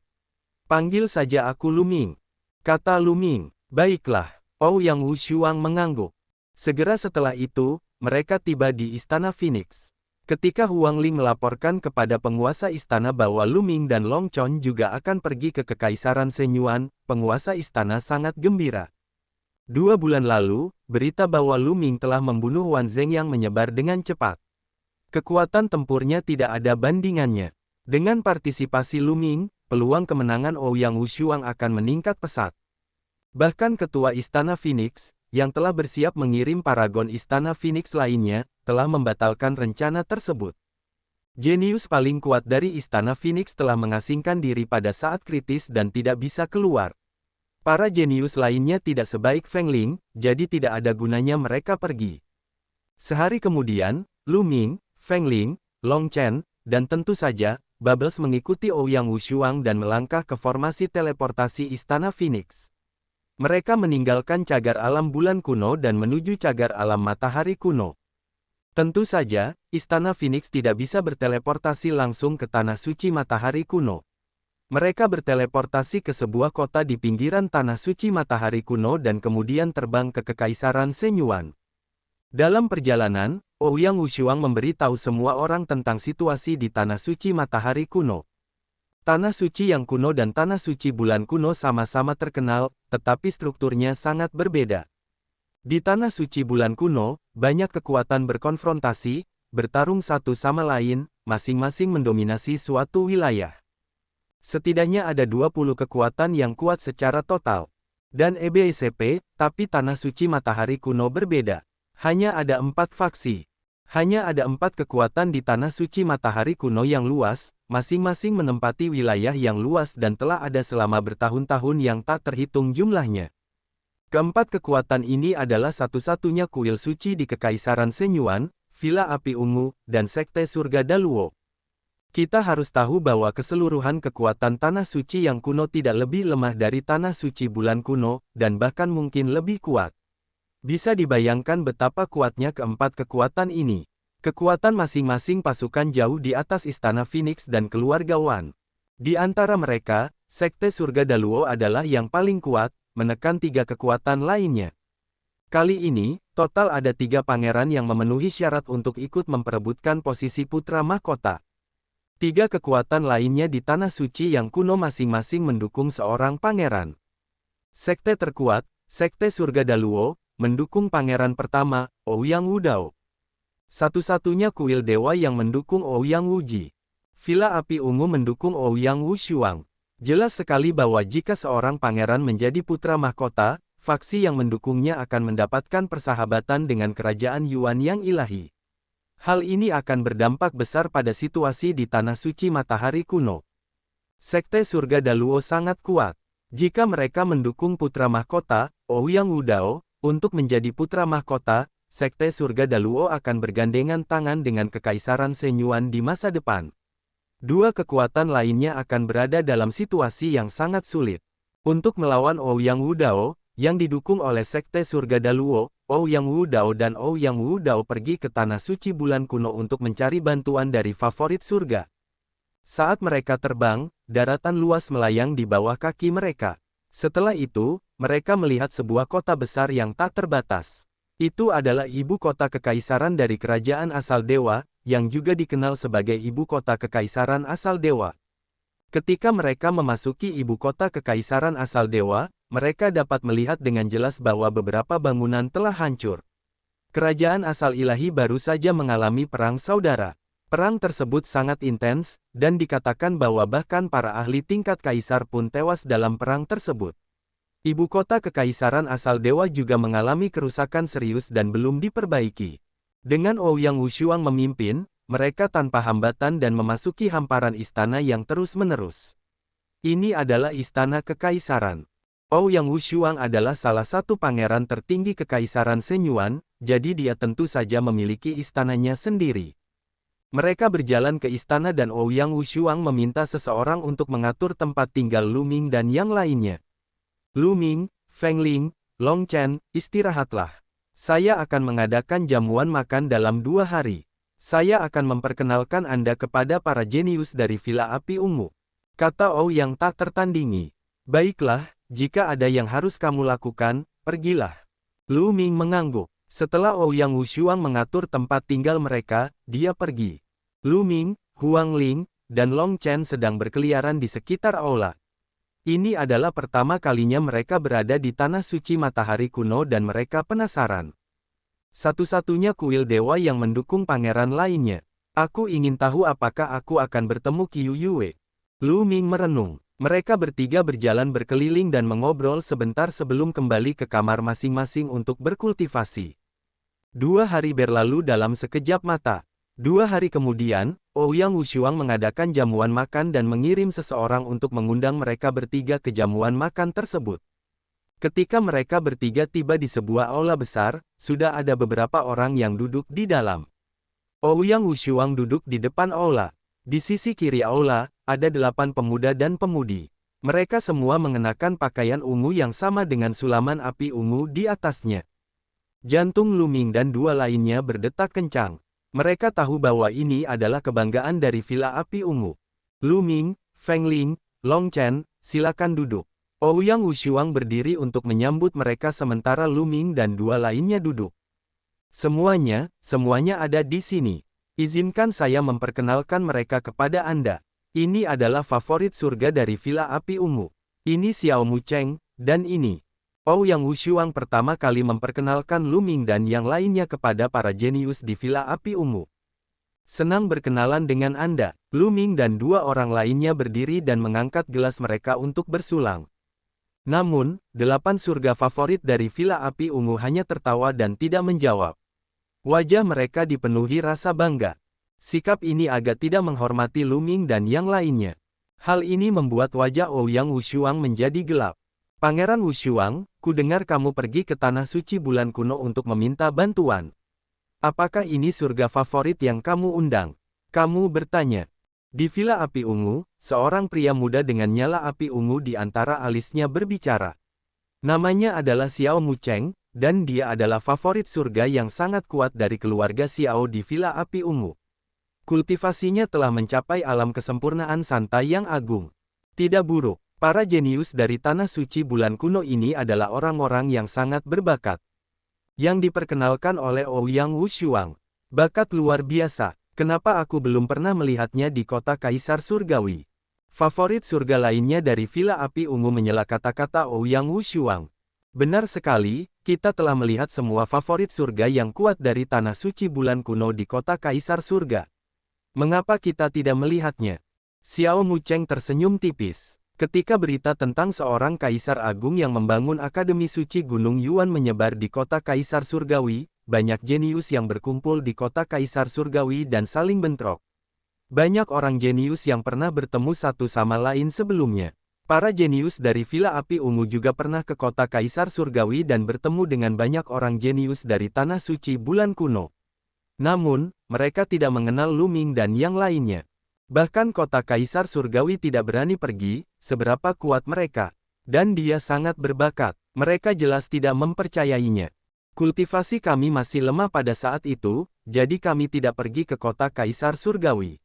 Panggil saja aku Lu Ming. Kata Lu Ming. Baiklah, Ouyang Wushuang mengangguk. Segera setelah itu, mereka tiba di Istana Phoenix. Ketika Huang Ling melaporkan kepada penguasa istana bahwa Lu Ming dan Long Chon juga akan pergi ke Kekaisaran Shenyuan, penguasa istana sangat gembira. 2 bulan lalu, berita bahwa Lu Ming telah membunuh Wan Zeng yang menyebar dengan cepat. Kekuatan tempurnya tidak ada bandingannya. Dengan partisipasi Lu Ming, peluang kemenangan Ouyang Wushuang akan meningkat pesat. Bahkan ketua Istana Phoenix, yang telah bersiap mengirim paragon Istana Phoenix lainnya, telah membatalkan rencana tersebut. Jenius paling kuat dari Istana Phoenix telah mengasingkan diri pada saat kritis dan tidak bisa keluar. Para jenius lainnya tidak sebaik Feng Ling, jadi tidak ada gunanya mereka pergi. Sehari kemudian, Lu Ming, Feng Ling, Long Chen, dan tentu saja, Bubbles mengikuti Ouyang Wushuang dan melangkah ke formasi teleportasi Istana Phoenix. Mereka meninggalkan cagar alam bulan kuno dan menuju cagar alam matahari kuno. Tentu saja, Istana Phoenix tidak bisa berteleportasi langsung ke Tanah Suci Matahari Kuno. Mereka berteleportasi ke sebuah kota di pinggiran Tanah Suci Matahari Kuno dan kemudian terbang ke Kekaisaran Shenyuan. Dalam perjalanan, Ouyang Wushuang memberitahu semua orang tentang situasi di Tanah Suci Matahari Kuno. Tanah Suci yang kuno dan Tanah Suci Bulan Kuno sama-sama terkenal, tetapi strukturnya sangat berbeda. Di Tanah Suci Bulan Kuno, banyak kekuatan berkonfrontasi, bertarung satu sama lain, masing-masing mendominasi suatu wilayah. Setidaknya ada 20 kekuatan yang kuat secara total. Dan EBSP, tapi Tanah Suci Matahari Kuno berbeda. Hanya ada 4 faksi. Hanya ada 4 kekuatan di Tanah Suci Matahari Kuno yang luas, masing-masing menempati wilayah yang luas dan telah ada selama bertahun-tahun yang tak terhitung jumlahnya. Keempat kekuatan ini adalah satu-satunya kuil suci di Kekaisaran Shenyuan, Villa Api Ungu, dan Sekte Surga Daluo. Kita harus tahu bahwa keseluruhan kekuatan Tanah Suci yang kuno tidak lebih lemah dari Tanah Suci Bulan Kuno, dan bahkan mungkin lebih kuat. Bisa dibayangkan betapa kuatnya keempat kekuatan ini. Kekuatan masing-masing pasukan jauh di atas Istana Phoenix dan keluarga Wan. Di antara mereka, Sekte Surga Daluo adalah yang paling kuat, menekan 3 kekuatan lainnya. Kali ini, total ada 3 pangeran yang memenuhi syarat untuk ikut memperebutkan posisi putra mahkota. 3 kekuatan lainnya di Tanah Suci yang kuno masing-masing mendukung seorang pangeran. Sekte terkuat, Sekte Surga Daluo, mendukung pangeran pertama, Ouyang Wudao. Satu-satunya kuil dewa yang mendukung Ouyang Wuji. Villa Api Ungu mendukung Ouyang Wushuang. Jelas sekali bahwa jika seorang pangeran menjadi putra mahkota, faksi yang mendukungnya akan mendapatkan persahabatan dengan kerajaan Yuan yang ilahi. Hal ini akan berdampak besar pada situasi di Tanah Suci Matahari Kuno. Sekte Surga Daluo sangat kuat. Jika mereka mendukung putra mahkota, Ouyang Wudao, untuk menjadi putra mahkota, Sekte Surga Daluo akan bergandengan tangan dengan Kekaisaran Shenyuan di masa depan. Dua kekuatan lainnya akan berada dalam situasi yang sangat sulit. Untuk melawan Ouyang Wudao, yang didukung oleh Sekte Surga Daluo, Ouyang Wudao dan Ouyang Wudao pergi ke Tanah Suci Bulan Kuno untuk mencari bantuan dari favorit surga. Saat mereka terbang, daratan luas melayang di bawah kaki mereka. Setelah itu, mereka melihat sebuah kota besar yang tak terbatas. Itu adalah ibu kota kekaisaran dari kerajaan asal dewa, yang juga dikenal sebagai ibu kota kekaisaran asal dewa. Ketika mereka memasuki ibu kota kekaisaran asal dewa, mereka dapat melihat dengan jelas bahwa beberapa bangunan telah hancur. Kerajaan asal ilahi baru saja mengalami perang saudara. Perang tersebut sangat intens, dan dikatakan bahwa bahkan para ahli tingkat kaisar pun tewas dalam perang tersebut. Ibu kota kekaisaran asal dewa juga mengalami kerusakan serius dan belum diperbaiki. Dengan Ouyang Wushuang memimpin, mereka tanpa hambatan dan memasuki hamparan istana yang terus-menerus. Ini adalah istana kekaisaran. Ouyang Wushuang adalah salah satu pangeran tertinggi kekaisaran Shenyuan, jadi dia tentu saja memiliki istananya sendiri. Mereka berjalan ke istana dan Ouyang Wushuang meminta seseorang untuk mengatur tempat tinggal Lu Ming dan yang lainnya. Lu Ming, Feng Ling, Long Chen, istirahatlah. Saya akan mengadakan jamuan makan dalam 2 hari. Saya akan memperkenalkan Anda kepada para jenius dari Villa Api Ungu. Kata Ouyang tak tertandingi. Baiklah, jika ada yang harus kamu lakukan, pergilah. Lu Ming mengangguk. Setelah Ouyang Wushuang mengatur tempat tinggal mereka, dia pergi. Lu Ming, Huang Ling, dan Long Chen sedang berkeliaran di sekitar aula. Ini adalah pertama kalinya mereka berada di Tanah Suci Matahari Kuno dan mereka penasaran. Satu-satunya kuil dewa yang mendukung pangeran lainnya. Aku ingin tahu apakah aku akan bertemu Qiu Yue. Lu Ming merenung. Mereka bertiga berjalan berkeliling dan mengobrol sebentar sebelum kembali ke kamar masing-masing untuk berkultivasi. 2 hari berlalu dalam sekejap mata. 2 hari kemudian, Ouyang Wushuang mengadakan jamuan makan dan mengirim seseorang untuk mengundang mereka bertiga ke jamuan makan tersebut. Ketika mereka bertiga tiba di sebuah aula besar, sudah ada beberapa orang yang duduk di dalam. Ouyang Wushuang duduk di depan aula. Di sisi kiri aula, ada 8 pemuda dan pemudi. Mereka semua mengenakan pakaian ungu yang sama dengan sulaman api ungu di atasnya. Jantung Lu Ming dan 2 lainnya berdetak kencang. Mereka tahu bahwa ini adalah kebanggaan dari Villa Api Ungu. Lu Ming, Feng Ling, Long Chen, silakan duduk. Ouyang Wushuang berdiri untuk menyambut mereka sementara Lu Ming dan 2 lainnya duduk. Semuanya ada di sini. Izinkan saya memperkenalkan mereka kepada Anda. Ini adalah favorit surga dari Villa Api Ungu. Ini Xiao Mucheng, dan ini. Ouyang Wushuang pertama kali memperkenalkan Lu Ming dan yang lainnya kepada para jenius di Villa Api Ungu. Senang berkenalan dengan Anda. Lu Ming dan 2 orang lainnya berdiri dan mengangkat gelas mereka untuk bersulang. Namun, 8 surga favorit dari Villa Api Ungu hanya tertawa dan tidak menjawab. Wajah mereka dipenuhi rasa bangga. Sikap ini agak tidak menghormati Lu Ming dan yang lainnya. Hal ini membuat wajah Ouyang Wushuang menjadi gelap. Pangeran Wushuang, ku dengar kamu pergi ke Tanah Suci Bulan Kuno untuk meminta bantuan. Apakah ini surga favorit yang kamu undang? Kamu bertanya. Di Villa Api Ungu, seorang pria muda dengan nyala api ungu di antara alisnya berbicara. Namanya adalah Xiao Mucheng, dan dia adalah favorit surga yang sangat kuat dari keluarga Xiao di Villa Api Ungu. Kultivasinya telah mencapai alam kesempurnaan santai yang agung. Tidak buruk, para jenius dari Tanah Suci Bulan Kuno ini adalah orang-orang yang sangat berbakat. Yang diperkenalkan oleh Ouyang Wushuang. Bakat luar biasa. Kenapa aku belum pernah melihatnya di kota Kaisar Surgawi? Favorit surga lainnya dari Villa Api Ungu menyela kata-kata Ouyang Wushuang. Benar sekali, kita telah melihat semua favorit surga yang kuat dari Tanah Suci Bulan Kuno di kota Kaisar Surga. Mengapa kita tidak melihatnya? Xiao Mucheng tersenyum tipis. Ketika berita tentang seorang Kaisar Agung yang membangun Akademi Suci Gunung Yuan menyebar di kota Kaisar Surgawi, banyak jenius yang berkumpul di kota Kaisar Surgawi dan saling bentrok. Banyak orang jenius yang pernah bertemu satu sama lain sebelumnya. Para jenius dari Villa Api Ungu juga pernah ke kota Kaisar Surgawi dan bertemu dengan banyak orang jenius dari Tanah Suci Bulan Kuno. Namun, mereka tidak mengenal Lu Ming dan yang lainnya. Bahkan kota Kaisar Surgawi tidak berani pergi, seberapa kuat mereka. Dan dia sangat berbakat. Mereka jelas tidak mempercayainya. Kultivasi kami masih lemah pada saat itu, jadi kami tidak pergi ke kota Kaisar Surgawi.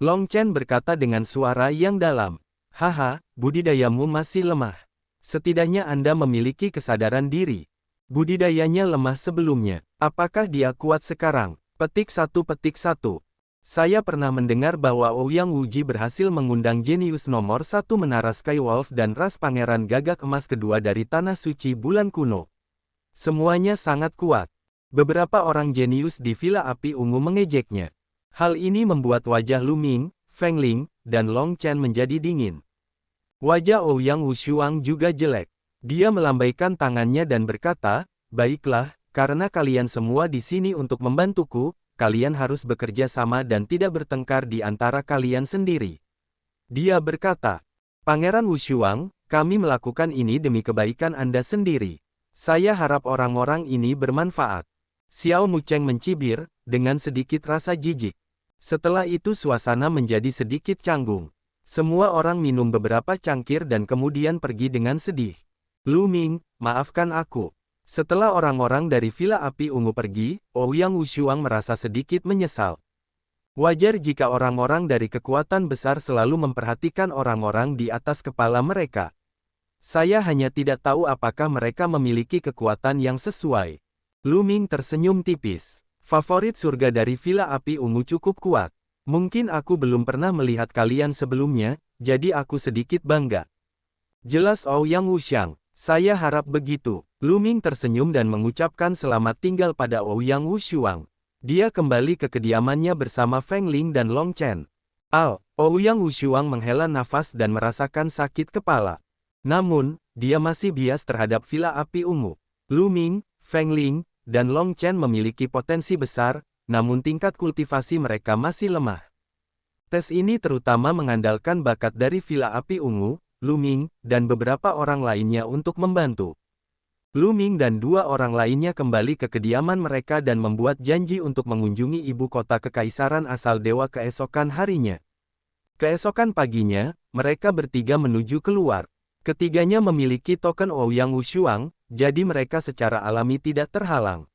Long Chen berkata dengan suara yang dalam. Haha, budidayamu masih lemah. Setidaknya Anda memiliki kesadaran diri. Budidayanya lemah sebelumnya. Apakah dia kuat sekarang? Petik 1. Saya pernah mendengar bahwa Ouyang Wuji berhasil mengundang jenius nomor 1 Menara Skywolf dan ras Pangeran Gagak Emas kedua dari Tanah Suci Bulan Kuno. Semuanya sangat kuat. Beberapa orang jenius di Villa Api Ungu mengejeknya. Hal ini membuat wajah Lu Ming, Feng Ling, dan Long Chen menjadi dingin. Wajah Ouyang Wushuang juga jelek. Dia melambaikan tangannya dan berkata, "Baiklah, karena kalian semua di sini untuk membantuku, kalian harus bekerja sama dan tidak bertengkar di antara kalian sendiri." Dia berkata, "Pangeran Wushuang, kami melakukan ini demi kebaikan Anda sendiri. Saya harap orang-orang ini bermanfaat." Xiao Mucheng mencibir, dengan sedikit rasa jijik. Setelah itu suasana menjadi sedikit canggung. Semua orang minum beberapa cangkir dan kemudian pergi dengan sedih. Lu Ming, maafkan aku. Setelah orang-orang dari Villa Api Ungu pergi, Ouyang Wushuang merasa sedikit menyesal. Wajar jika orang-orang dari kekuatan besar selalu memperhatikan orang-orang di atas kepala mereka. Saya hanya tidak tahu apakah mereka memiliki kekuatan yang sesuai. Lu Ming tersenyum tipis. Favorit surga dari Villa Api Ungu cukup kuat. Mungkin aku belum pernah melihat kalian sebelumnya, jadi aku sedikit bangga. Jelas Ouyang Wuxiang, saya harap begitu. Lu Ming tersenyum dan mengucapkan selamat tinggal pada Ouyang Wushuang. Dia kembali ke kediamannya bersama Feng Ling dan Long Chen. Ouyang Wushuang menghela nafas dan merasakan sakit kepala. Namun, dia masih bias terhadap Villa Api Ungu. Lu Ming, Feng Ling, dan Long Chen memiliki potensi besar, namun tingkat kultivasi mereka masih lemah. Tes ini terutama mengandalkan bakat dari Villa Api Ungu, Lu Ming, dan beberapa orang lainnya untuk membantu. Lu Ming dan dua orang lainnya kembali ke kediaman mereka dan membuat janji untuk mengunjungi ibu kota kekaisaran asal dewa keesokan harinya. Keesokan paginya, mereka bertiga menuju keluar. Ketiganya memiliki token Ouyang Wushuang, jadi mereka secara alami tidak terhalang.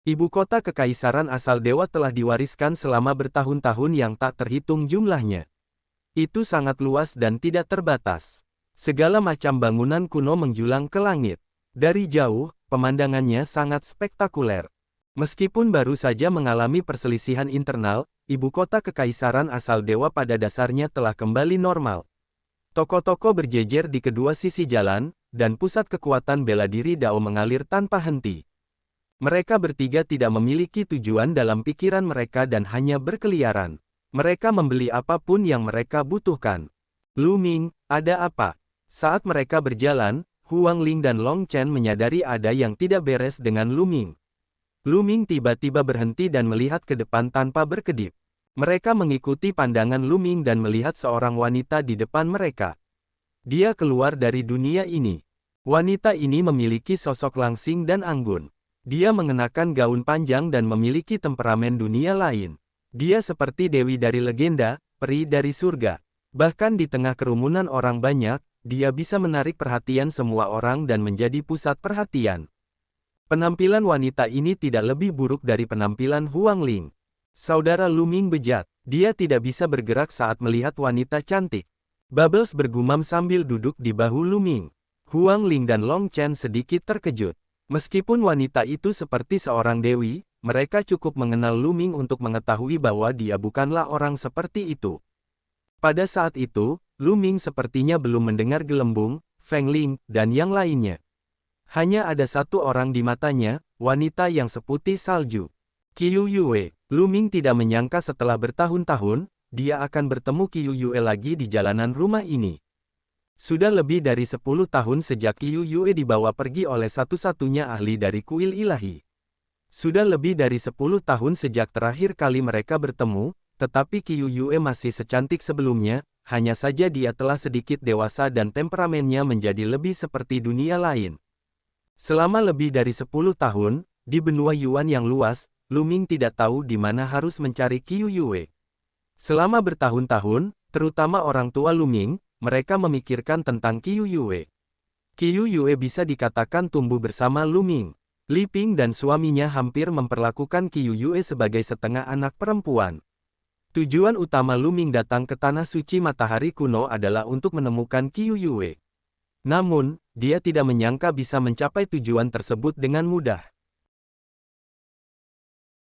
Ibu kota kekaisaran asal dewa telah diwariskan selama bertahun-tahun yang tak terhitung jumlahnya. Itu sangat luas dan tidak terbatas. Segala macam bangunan kuno menjulang ke langit. Dari jauh, pemandangannya sangat spektakuler. Meskipun baru saja mengalami perselisihan internal, ibu kota kekaisaran asal dewa pada dasarnya telah kembali normal. Toko-toko berjejer di kedua sisi jalan, dan pusat kekuatan bela diri Dao mengalir tanpa henti. Mereka bertiga tidak memiliki tujuan dalam pikiran mereka dan hanya berkeliaran. Mereka membeli apapun yang mereka butuhkan. Lu Ming, ada apa? Saat mereka berjalan, Huang Ling dan Long Chen menyadari ada yang tidak beres dengan Lu Ming. Lu Ming tiba-tiba berhenti dan melihat ke depan tanpa berkedip. Mereka mengikuti pandangan Lu Ming dan melihat seorang wanita di depan mereka. Dia keluar dari dunia ini. Wanita ini memiliki sosok langsing dan anggun. Dia mengenakan gaun panjang dan memiliki temperamen dunia lain. Dia seperti dewi dari legenda, peri dari surga. Bahkan di tengah kerumunan orang banyak, dia bisa menarik perhatian semua orang dan menjadi pusat perhatian. Penampilan wanita ini tidak lebih buruk dari penampilan Huang Ling. Saudara Lu Ming bejat. Dia tidak bisa bergerak saat melihat wanita cantik. Bubbles bergumam sambil duduk di bahu Lu Ming. Huang Ling dan Long Chen sedikit terkejut. Meskipun wanita itu seperti seorang dewi, mereka cukup mengenal Lu Ming untuk mengetahui bahwa dia bukanlah orang seperti itu. Pada saat itu, Lu Ming sepertinya belum mendengar gelembung, Feng Ling, dan yang lainnya. Hanya ada satu orang di matanya, wanita yang seputih salju. Qiu Yue. Lu Ming tidak menyangka setelah bertahun-tahun, dia akan bertemu Qiu Yue lagi di jalanan rumah ini. Sudah lebih dari 10 tahun sejak Qiu Yue dibawa pergi oleh satu-satunya ahli dari kuil ilahi. Sudah lebih dari 10 tahun sejak terakhir kali mereka bertemu, tetapi Qiu Yue masih secantik sebelumnya, hanya saja dia telah sedikit dewasa dan temperamennya menjadi lebih seperti dunia lain. Selama lebih dari 10 tahun, di benua Yuan yang luas, Lu Ming tidak tahu di mana harus mencari Qiu Yue. Selama bertahun-tahun, terutama orang tua Lu Ming, mereka memikirkan tentang Qiu Yue. Qiu Yue bisa dikatakan tumbuh bersama Lu Ming. Li Ping dan suaminya hampir memperlakukan Qiu Yue sebagai setengah anak perempuan. Tujuan utama Lu Ming datang ke Tanah Suci Matahari Kuno adalah untuk menemukan Qiu Yue. Namun, dia tidak menyangka bisa mencapai tujuan tersebut dengan mudah.